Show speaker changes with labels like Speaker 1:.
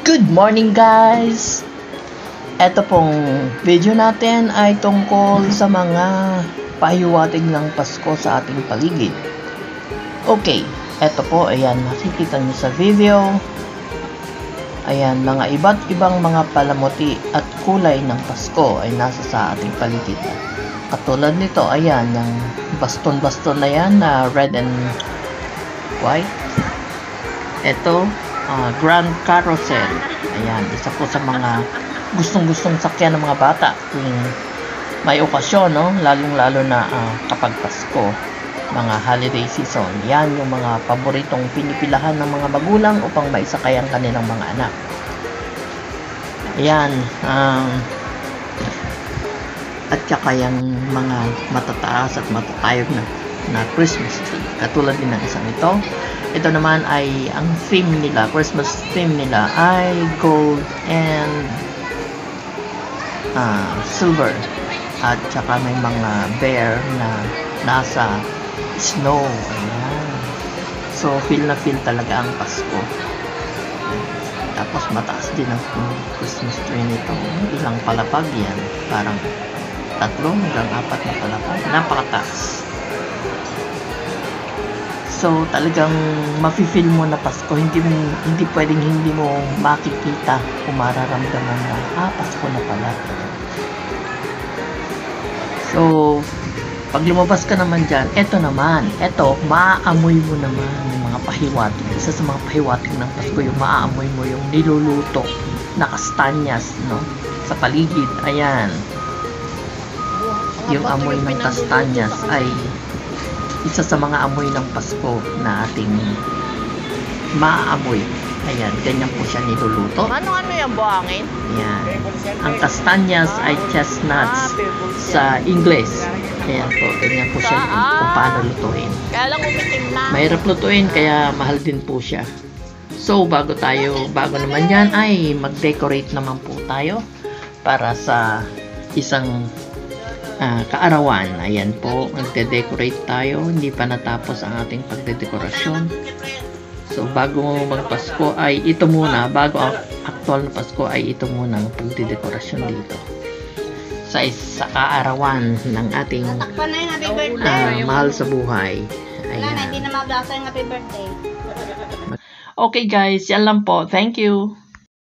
Speaker 1: Good morning guys! Ito pong video natin ay tungkol sa mga pahiwatig ng Pasko sa ating paligid. Okay, ito po, ayan, makikita nyo sa video. Ayan, mga iba't ibang mga palamuti at kulay ng Pasko ay nasa sa ating paligid. Katulad nito, ayan, yung baston-baston na yan na red and white. Ito, Grand Carousel. Ayan, isa po sa mga gustong-gustong sakyan ng mga bata tuwing may okasyon, no? Lalong-lalo na kapag Pasko, mga holiday season. Yan yung mga paboritong pinipilahan ng mga magulang upang maisakay ang kanilang mga anak. Ayan, at saka yung mga matataas at matatayog na Christmas tree. Katulad din ng isang ito. Ito naman ay ang theme nila, Christmas theme nila ay gold and silver. At saka may mga bear na nasa snow. Ayan. So feel na feel talaga ang Pasko. Tapos mataas din ang Christmas tree nito. Ilang palapag yan. Parang 3 hanggang 4 na palapag. Napakataas. So talagang mafe-feel mo na Pasko, hindi pwedeng hindi mo makikita o mararamdaman na Pasko na pala. So pag lumabas ka naman dyan, eto maaamoy mo naman yung mga pahiwatig. Isa sa mga pahiwatig ng Pasko, yung maaamoy mo yung niluluto na kastanyas, no, sa paligid. Ayan, yung amoy ng kastanyas ay isa sa mga amoy ng Pasko na ating maaamoy. Ayan, ganyan po siya niluluto.
Speaker 2: Ano yung buhangin?
Speaker 1: Ayan. Ang kastanyas ay chestnuts sa Ingles. Ayan po, ganyan po siya kung paano lutuin.
Speaker 2: Kaya lang umitim na.
Speaker 1: Mahirap lutuin, kaya mahal din po siya. So, bago naman yan, ay mag-decorate naman po tayo para sa isang kaarawan. Ayan po, magde-decorate tayo. Hindi pa natapos ang ating pagdedekorasyon. So bago magpasko ay ito muna, bago ang actual na Pasko ay ito muna ang pagdedekorasyon dito sa kaarawan ng ating mahal sa buhay. Ayan.
Speaker 2: Hindi na magbasa yung happy birthday.
Speaker 1: Okay guys, yan lang po. Thank you.